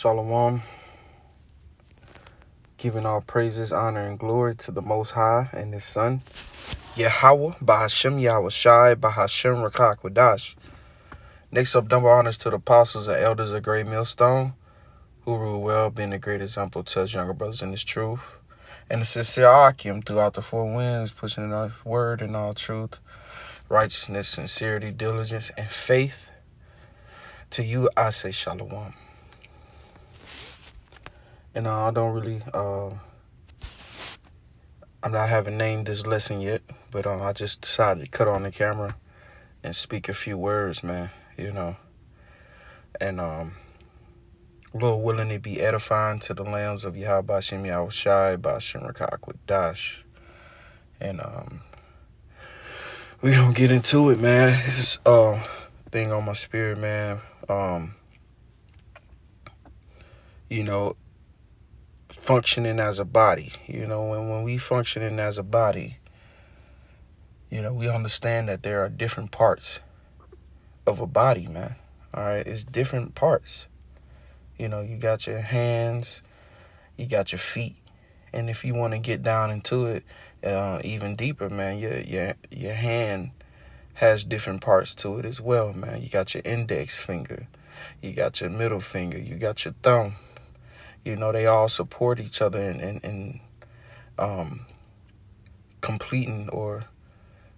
Shalom, giving all praises, honor, and glory to the Most High and His Son, Yahweh, Bahashem Yahweh Shai, Bahashem Rakak Wadash. Next up, double honors to the apostles and elders of Great Millstone, who rule well, being a great example to us younger brothers in this truth, and the sincere Akim throughout the four winds, pushing in our word and all truth, righteousness, sincerity, diligence, and faith. To you, I say Shalom. And I don't really, I haven't named this lesson yet, but I just decided to cut on the camera and speak a few words, man, and Lord willing to be edifying to the lambs of Yahweh Bashem Yahweh Shai, Bashem Rakak Wadash. And we gonna get into it, man. This thing on my spirit, man. Functioning as a body. When we functioning as a body, we understand that there are different parts of a body, man. All right, it's different parts. You got your hands, you got your feet, and if you want to get down into it even deeper, man, your hand has different parts to it as well, man. You got your index finger, you got your middle finger, you got your thumb. They all support each other in completing or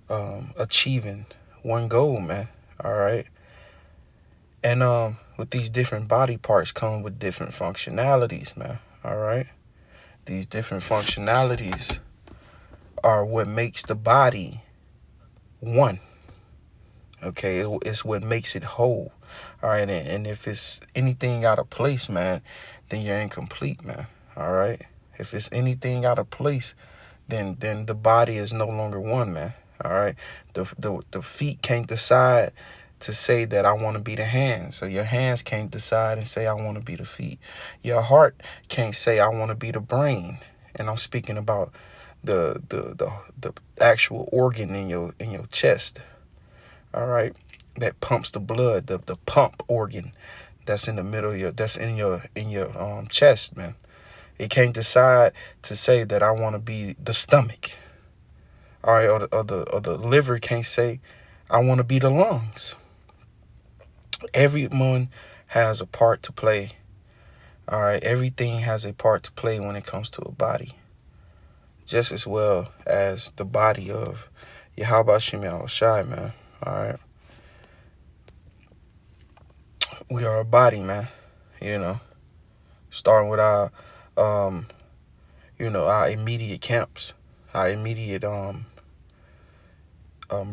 achieving one goal, man. All right. And with these different body parts come with different functionalities, man. All right. These different functionalities are what makes the body one. Okay, it's what makes it whole. All right, and if it's anything out of place, man, then you're incomplete, man. All right. If it's anything out of place, then the body is no longer one, man. All right. The feet can't decide to say that I want to be the hands. So your hands can't decide and say I want to be the feet. Your heart can't say I want to be the brain. And I'm speaking about the actual organ in your chest. All right, that pumps the blood, the pump organ that's in the middle of your chest, man. It can't decide to say that I want to be the stomach. All right, or the liver can't say I want to be the lungs. Everyone has a part to play. All right, everything has a part to play when it comes to a body, just as well as the body of Yahweh Shem Yahweh Shai, man. All right. We are a body, man. Starting with our, our immediate camps, our immediate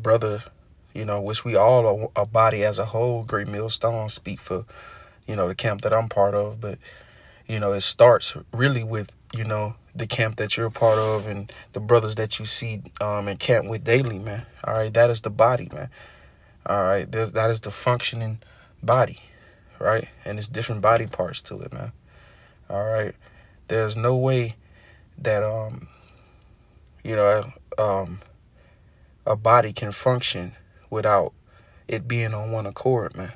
brother, which we all are a body as a whole. Great Millstone speak for, the camp that I'm part of, but it starts really with the camp that you're a part of and the brothers that you see in camp with daily, man. All right, that is the body, man. All right, that is the functioning body, right? And it's different body parts to it, man. All right, there's no way that a body can function without it being on one accord, man.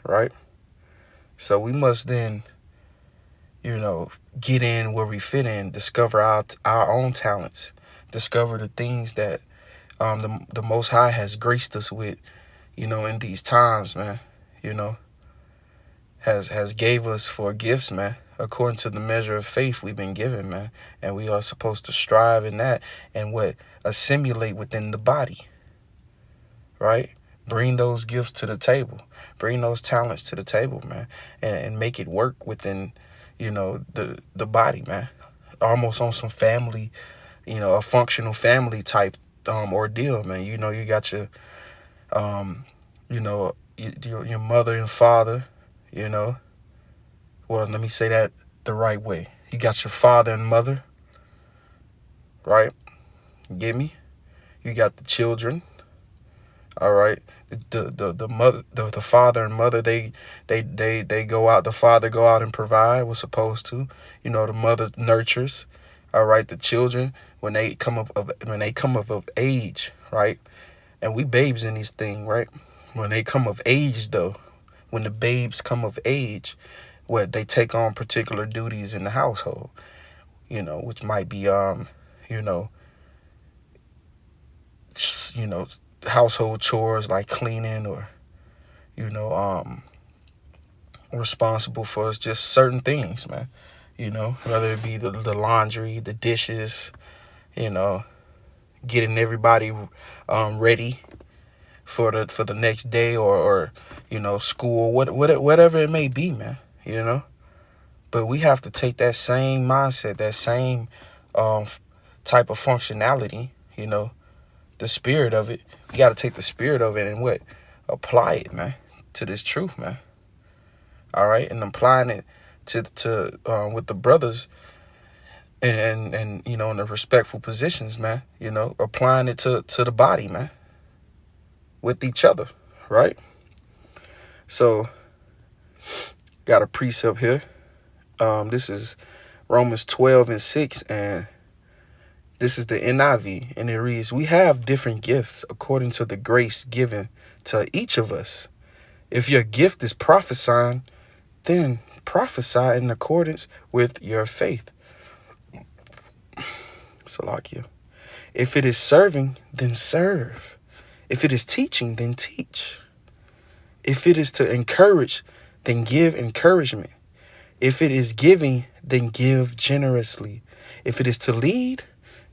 Right? So we must then get in where we fit in, discover our own talents, discover the things that the Most High has graced us with, in these times, man. Has gave us for gifts, man, according to the measure of faith we've been given, man. And we are supposed to strive in that and assimilate within the body, right? Bring those gifts to the table, bring those talents to the table, man, and make it work within, the body, man. Almost on some family, a functional family type ordeal, man. You got your, your mother and father, well, let me say that the right way. You got your father and mother, right? Get me? You got the children, all right? The mother, the father and mother, they go out. The father go out and provide. Was supposed to, the mother nurtures, all right. The children, when they come of age, right? And we babes in these things, right? When they come of age, though, when the babes come of age, what they take on particular duties in the household, which might be, you know, you know, household chores like cleaning, or, you know, responsible for just certain things, man. Whether it be the laundry, the dishes, you know, getting everybody ready for the next day, or school, whatever it may be, man. But we have to take that same mindset, that same type of functionality, the spirit of it. You got to take the spirit of it and apply it, man, to this truth, man. All right, and applying it to with the brothers, and in the respectful positions, man. Applying it to the body, man, with each other, right? So, got a precept here. This is Romans 12:6, and this is the NIV, and it reads, "We have different gifts according to the grace given to each of us. If your gift is prophesying, then prophesy in accordance with your faith." Salakia. "If it is serving, then serve. If it is teaching, then teach. If it is to encourage, then give encouragement. If it is giving, then give generously. If it is to lead,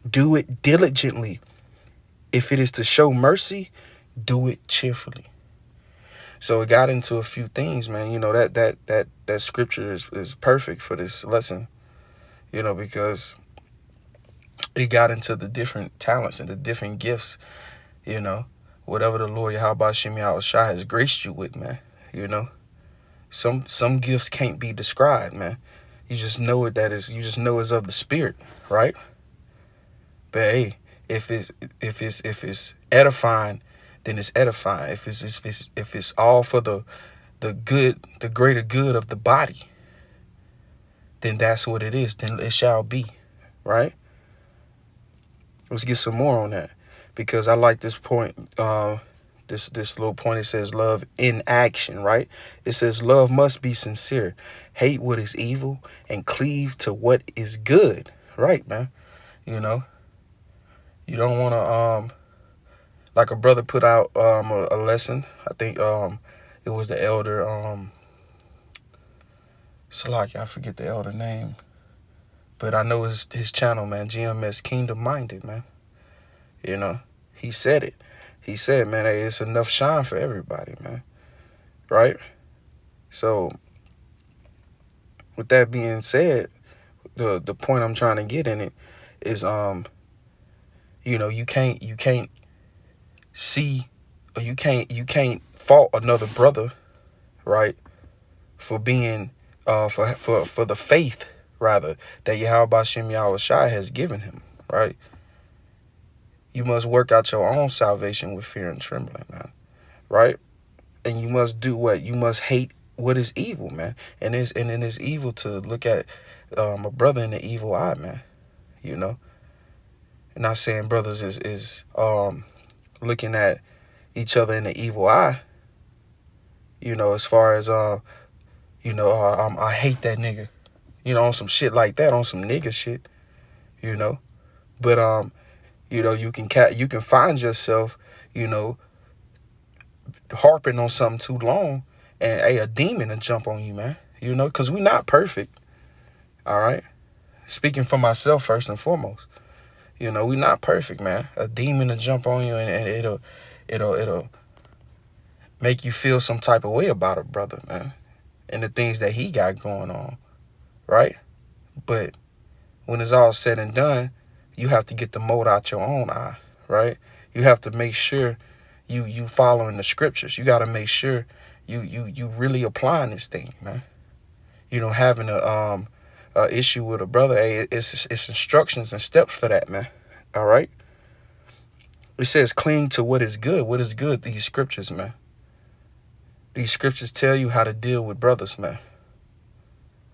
do it diligently. If it is to show mercy, do it cheerfully." So it got into a few things, man. That scripture is perfect for this lesson, because it got into the different talents and the different gifts, whatever the Lord Yahweh Shem Shai has graced you with, man. Some gifts can't be described, man. You just know it's of the Spirit, right? But hey, if it's edifying, then it's edifying. If it's all for the greater good of the body, then that's what it is. Then it shall be, right? Let's get some more on that, because I like this point. This little point, it says love in action, right? It says love must be sincere, hate what is evil, and cleave to what is good, right, man? You don't want to, like a brother put out a lesson. I think it was the elder, Salaki, I forget the elder name, but I know his channel, man, GMS Kingdom Minded, man. He said it. He said, man, hey, it's enough shine for everybody, man. Right? So, with that being said, the point I'm trying to get in it is, you can't see, or you can't fault another brother, right, for being for the faith, rather, that Yahweh Shem Yahweh Shai has given him, right? You must work out your own salvation with fear and trembling, man. Right? And you must do what? You must hate what is evil, man. And it's evil to look at a brother in the evil eye, man. And not saying brothers is looking at each other in the evil eye. As far as I hate that nigga. On some shit like that, on some nigga shit. But you can find yourself, harping on something too long, and a demon will jump on you, man. Because we're not perfect. All right. Speaking for myself first and foremost, we're not perfect, man. A demon will jump on you, and it'll make you feel some type of way about a brother, man, and the things that he got going on, right? But when it's all said and done, you have to get the mote out your own eye, right? You have to make sure you following the scriptures. You got to make sure you really applying this thing, man. Having a issue with a brother, hey, it's instructions and steps for that, man. All right. It says cling to what is good. What is good? These scriptures, man. These scriptures tell you how to deal with brothers, man.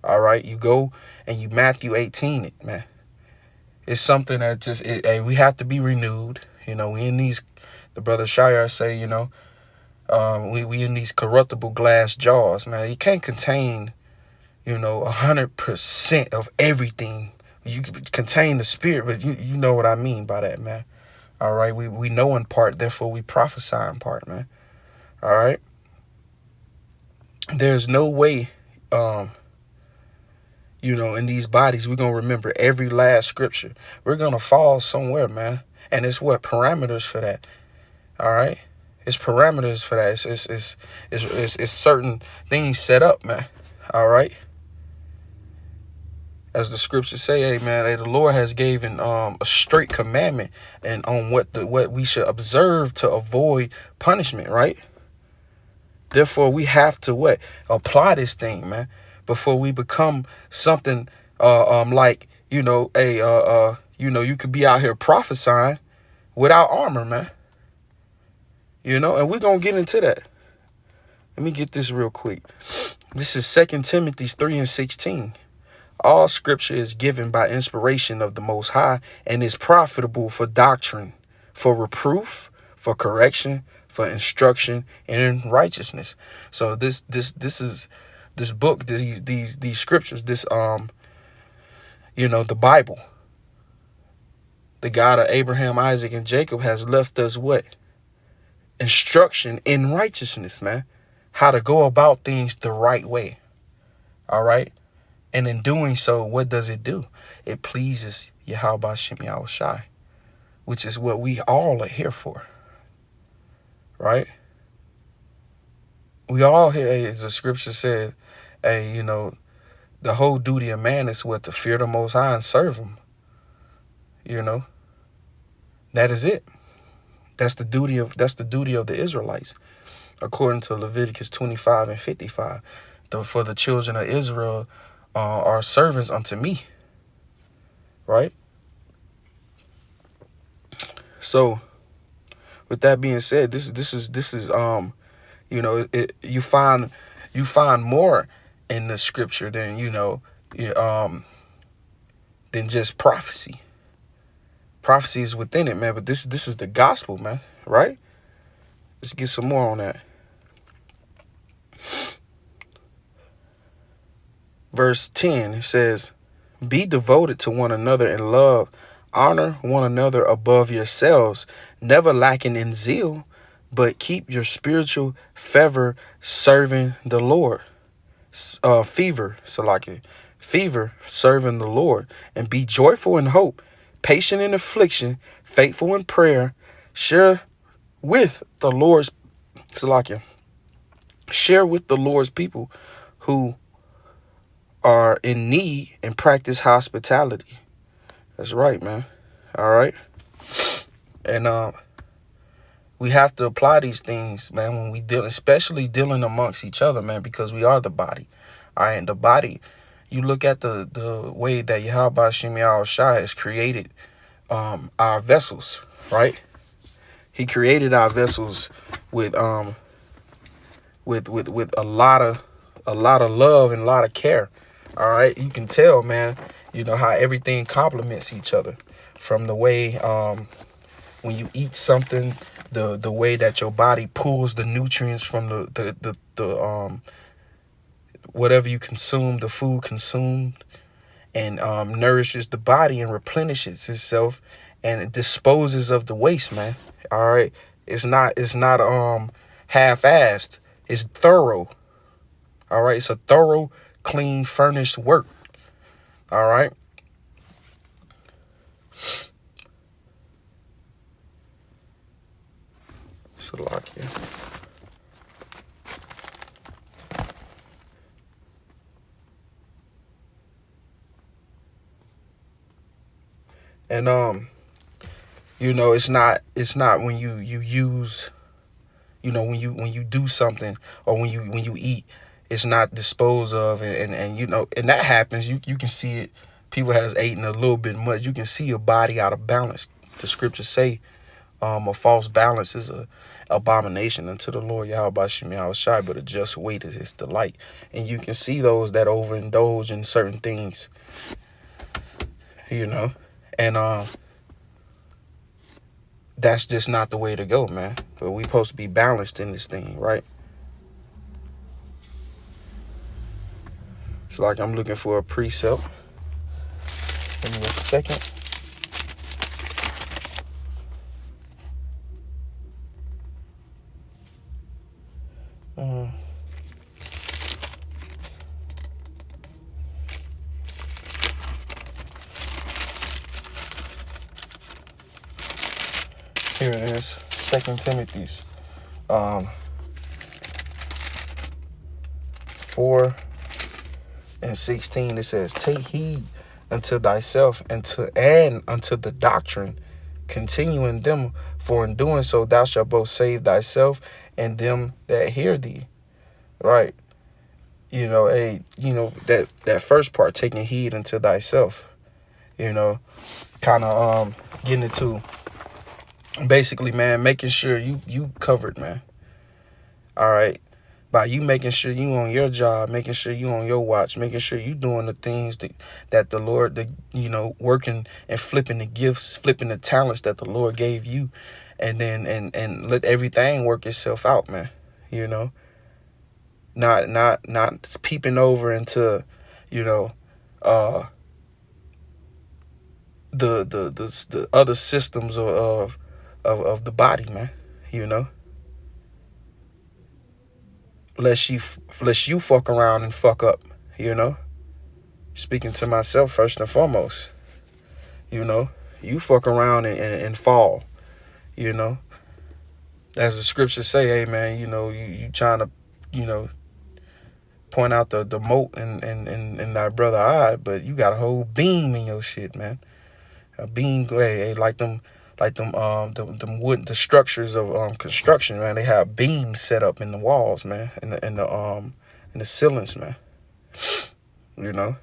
All right. You go and you Matthew 18 it, man. It's something that just, we have to be renewed. We in these, the brother Shire say, we in these corruptible glass jars, man. You can't contain, 100% of everything. You can contain the spirit, but you know what I mean by that, man. All right. We know in part, therefore we prophesy in part, man. All right. There's no way, in these bodies, we're going to remember every last scripture. We're going to fall somewhere, man. And it's what? Parameters for that. All right. It's parameters for that. It's certain things set up, man. All right. As the scriptures say, hey man, the Lord has given a straight commandment and on what we should observe to avoid punishment, right? Therefore, we have to what? Apply this thing, man, before we become something like, you could be out here prophesying without armor, man. And we're gonna get into that. Let me get this real quick. This is 2 Timothy 3:16. All scripture is given by inspiration of the Most High and is profitable for doctrine, for reproof, for correction, for instruction, and in righteousness. So this book, these scriptures, the Bible, the God of Abraham, Isaac, and Jacob has left us what? Instruction in righteousness, man. How to go about things the right way. All right. And in doing so, what does it do? It pleases Yahweh Hashem Yahushai, which is what we all are here for. Right? We all here, as the scripture said, the whole duty of man is what? To fear the Most High and serve him. That is it. That's the duty of the Israelites, according to Leviticus 25:55. For the children of Israel are servants unto me. Right? So with that being said, this is you find more in the scripture than than just prophecy. Prophecy is within it, man, but this is the gospel, man, right? Let's get some more on that. Verse 10, it says, be devoted to one another in love, honor one another above yourselves, never lacking in zeal, but keep your spiritual fervor serving the Lord. Fever serving the Lord, and be joyful in hope, patient in affliction, faithful in prayer, share with the Lord's people who are in need and practice hospitality. That's right, man. All right. And we have to apply these things, man, when we deal, especially dealing amongst each other, man, because we are the body. All right. And the body, you look at the way that Yahweh Hashem Yahushai has created our vessels, right? He created our vessels with a lot of love and a lot of care. All right. You can tell, man, how everything complements each other, from the way when you eat something, the way that your body pulls the nutrients from the whatever you consume, the food consumed, and nourishes the body and replenishes itself, and it disposes of the waste, man. All right. It's not half-assed. It's thorough. All right. It's a thorough, clean, furnished work. All right. Salakia. And it's not when you use, when you do something, or when you eat, it's not disposed of, and that happens. You can see it. People has eaten a little bit much. You can see a body out of balance. The scriptures say a false balance is a abomination unto the Lord Yahweh Hashem Yahushai, but a just weight is his delight. And you can see those that overindulge in certain things, and that's just not the way to go, man. But we supposed to be balanced in this thing, right? It's like I'm looking for a precept. Give me a second. Here it is, 2 Timothy's 4:16. It says, take heed unto thyself and unto the doctrine. Continue in them, for in doing so thou shalt both save thyself and them that hear thee. Right? That first part, taking heed unto thyself, kind of getting into basically, man, making sure you covered, man. All right. By you making sure you on your job, making sure you on your watch, making sure you doing the things that the Lord, working and flipping the gifts, flipping the talents that the Lord gave you, and then and let everything work itself out, man. Not peeping over into, the other systems of the body, man. Lest you fuck around and fuck up, Speaking to myself first and foremost, you fuck around and fall, As the scriptures say, hey man, you trying to, point out the mote in thy brother eye, but you got a whole beam in your shit, man. A beam, hey, like them wood, the structures of construction, man. They have beams set up in the walls, man, in the ceilings, man. And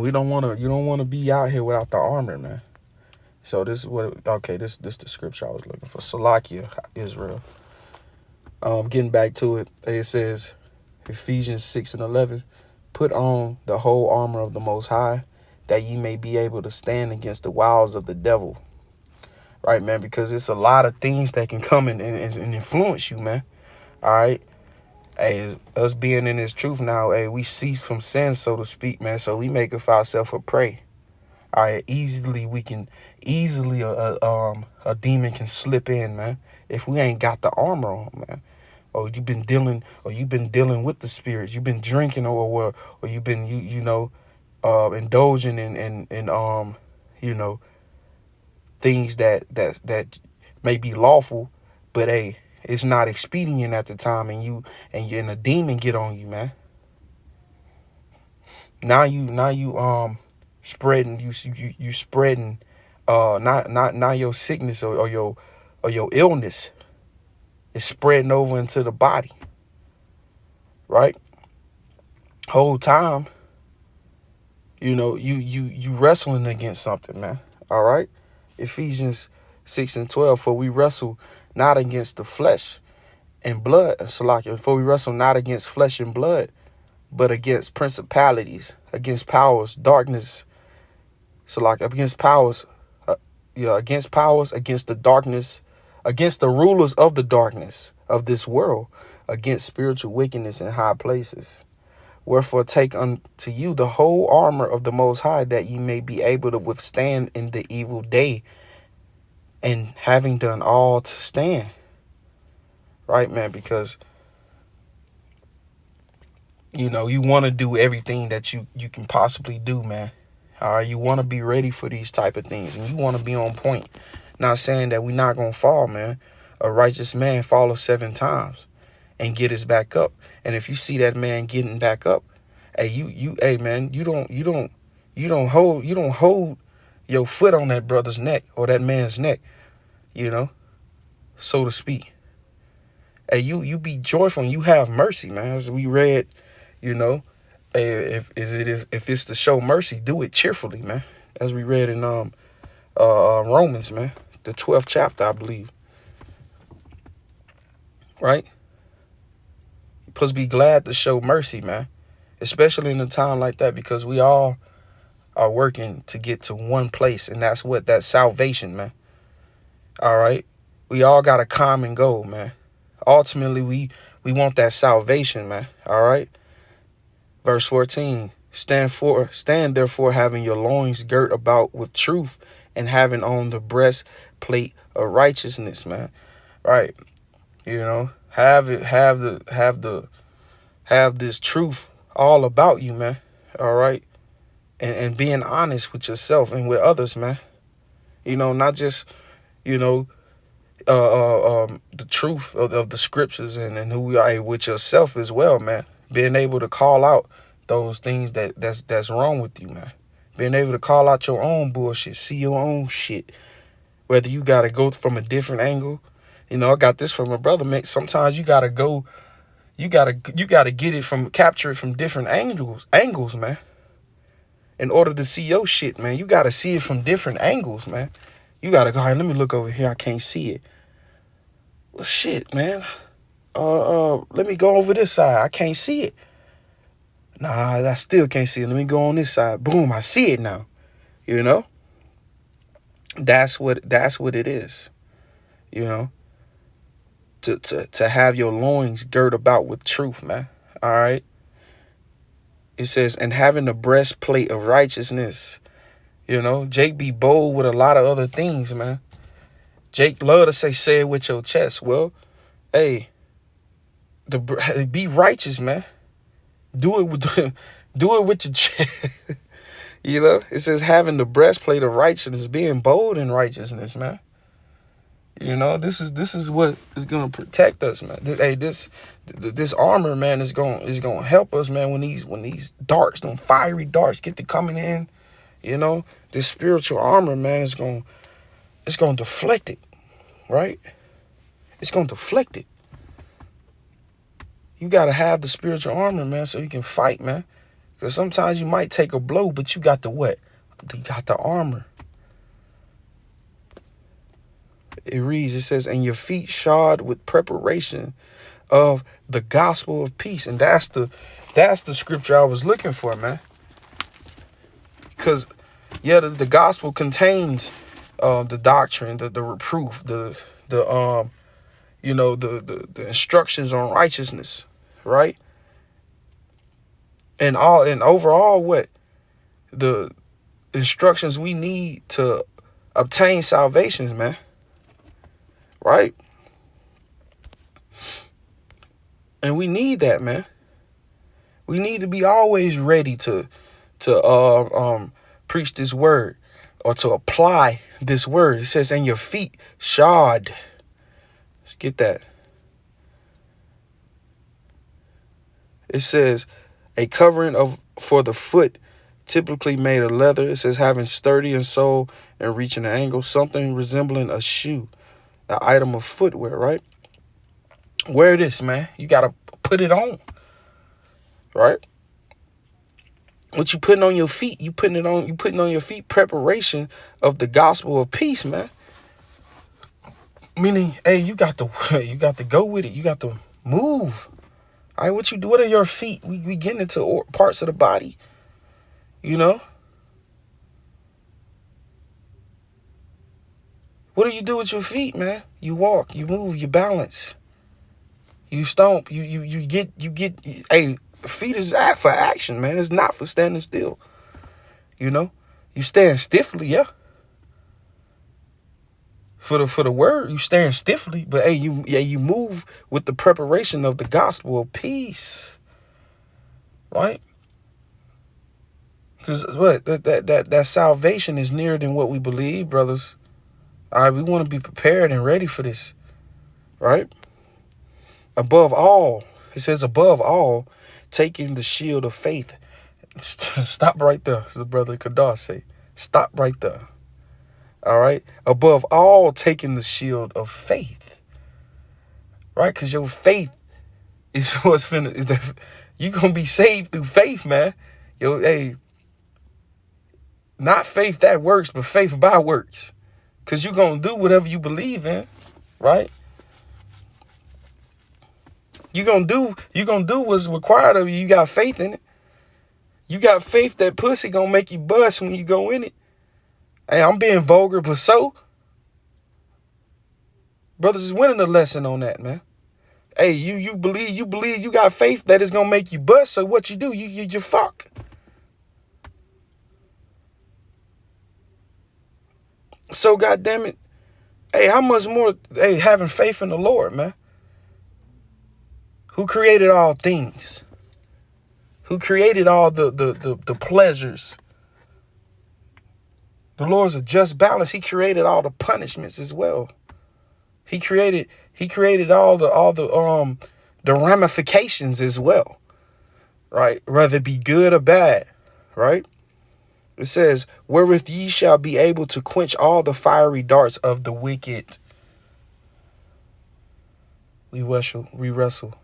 you don't want to be out here without the armor, man. So this is this the scripture I was looking for. Salakia, Israel. Getting back to it, it says, Ephesians 6:11, put on the whole armor of the Most High, that ye may be able to stand against the wiles of the devil. Right, man, because it's a lot of things that can come and influence you, man. All right. Hey, us being in this truth now, hey, we cease from sin, so to speak, man. So we make of ourselves a prey. All right, we can easily a demon can slip in, man, if we ain't got the armor on, man. Or you've been dealing with the spirits. You've been drinking, or you've been indulging in things that may be lawful, but hey, it's not expedient at the time, and a demon get on you, man. Now you spreading you spreading not your sickness or your illness is spreading over into the body, right? Whole time, you wrestling against something, man. All right. Ephesians 6:12, for we wrestle not against the flesh and blood, for we wrestle not against flesh and blood, but against principalities, against powers, darkness, against powers, against the darkness, against the rulers of the darkness of this world, against spiritual wickedness in high places. Wherefore take unto you the whole armor of the Most High, that ye may be able to withstand in the evil day, and having done all to stand. Right, man? Because you want to do everything that you can possibly do, man. All right, you want to be ready for these type of things, and you want to be on point. Not saying that we're not gonna fall, man. A righteous man falleth 7 times and get his back up. And if you see that man getting back up, hey, man, you don't hold your foot on that brother's neck or that man's neck, so to speak. Hey, you be joyful and you have mercy, man. As we read, if it's to show mercy, do it cheerfully, man. As we read in Romans, man, the 12th chapter, I believe. Right? You're supposed to be glad to show mercy, man. Especially in a time like that, because we all are working to get to one place, and that's what? That's salvation, man. All right? We all got a common goal, man. Ultimately, we want that salvation, man. All right? Verse 14. Stand therefore, having your loins girt about with truth, and having on the breastplate of righteousness, man. Right? You know, have this truth all about you, man. All right? And being honest with yourself and with others, man. You know, not just, you know, the truth of the scriptures and who we are with yourself as well, man. Being able to call out those things that's wrong with you, man. Being able to call out your own bullshit, see your own shit. Whether you gotta go from a different angle. You know, I got this from a brother, man. Sometimes you gotta go, you gotta get it from, capture it from different angles, man. In order to see your shit, man, you gotta see it from different angles, man. You gotta go, all right, let me look over here. I can't see it. Well, shit, man. Let me go over this side. I can't see it. Nah, I still can't see it. Let me go on this side. Boom, I see it now. You know? That's what it is. You know? To have your loins girt about with truth, man. All right? It says, and having the breastplate of righteousness. You know? Jake be bold with a lot of other things, man. Jake love to say it with your chest. Well, hey, be righteous, man. Do it with your chest. You know, it says having the breastplate of righteousness, being bold in righteousness, man. You know, this is what is gonna protect us, man. Hey, this armor, man, is gonna help us, man. When these darts, them fiery darts, get to coming in, you know, this spiritual armor, man, it's gonna deflect it, right? It's gonna deflect it. You gotta have the spiritual armor, man, so you can fight, man. Because sometimes you might take a blow, but you got the what? You got the armor. It reads, it says, and your feet shod with preparation of the gospel of peace. And that's the scripture I was looking for, man. Because, yeah, the gospel contains the doctrine, the reproof, the instructions on righteousness, right? And overall, what the instructions we need to obtain salvations, man. Right? And we need that, man. We need to be always ready to preach this word, or to apply this word. It says, and your feet shod. Let's get that. It says, a covering for the foot, typically made of leather. It says, having sturdy and sole and reaching an angle, something resembling a shoe, an item of footwear, right? Wear this, man. You got to put it on, right? What you putting on your feet? You putting on your feet preparation of the gospel of peace, man. Meaning, hey, you got to go with it. You got to move. All right, what you do? What are your feet? We getting into parts of the body, you know? What do you do with your feet, man? You walk, you move, you balance, you stomp, you get. Hey, feet is for action, man. It's not for standing still. You know, you stand stiffly, yeah. For the word, you stand stiffly, but hey, you move with the preparation of the gospel of peace, right? Because what that salvation is nearer than what we believe, brothers. All right, we want to be prepared and ready for this, right? Above all, it says, above all, taking the shield of faith. Stop right there, as the brother Kadar say. Stop right there. All right. Above all, taking the shield of faith. Right? Because your faith is what's finna, is that you gonna be saved through faith, man. Hey, not faith that works, but faith by works. Because you're gonna do whatever you believe in, right? You're gonna do what's required of you. You got faith in it. You got faith that pussy gonna make you bust when you go in it. Hey, I'm being vulgar, but so. Brothers is winning a lesson on that, man. Hey, you believe you got faith that it's gonna make you bust, so what you do? You fuck. So goddamn it. Hey, how much more having faith in the Lord, man? Who created all things? Who created all the pleasures? The Lord's a just balance. He created all the punishments as well. He created all the ramifications as well. Right? Whether it be good or bad. Right? It says, wherewith ye shall be able to quench all the fiery darts of the wicked. We wrestle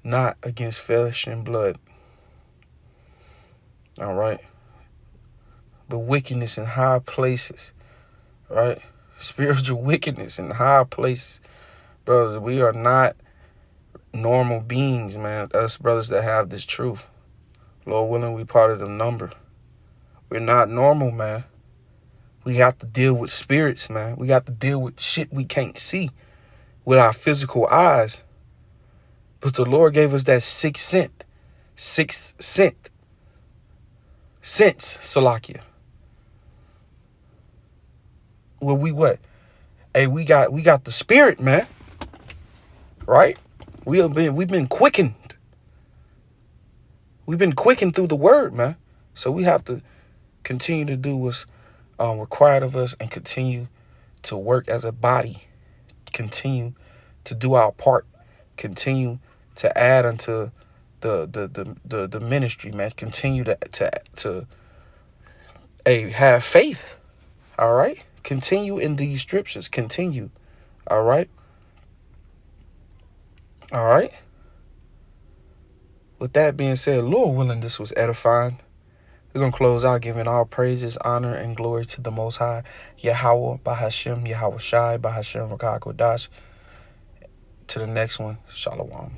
not against flesh and blood. All right. The wickedness in high places. Right? Spiritual wickedness in high places. Brothers, we are not normal beings, man. Us brothers that have this truth. Lord willing, we part of the number. We're not normal, man. We have to deal with spirits, man. We got to deal with shit we can't see with our physical eyes. But the Lord gave us that sixth sense, Salakia. Well, we what? Hey, we got the spirit, man. Right? We've been quickened. We've been quickened through the word, man. So we have to continue to do what's required of us and continue to work as a body. Continue to do our part. Continue to add unto the ministry, man. Continue to have faith. All right. Continue in these scriptures. Continue. All right. All right. With that being said, Lord willing, this was edifying. We're going to close out giving all praises, honor, and glory to the Most High, Yahweh, Bahashem, Yahweh Shai, Bahashem, Rakah Kodash. To the next one, Shalom.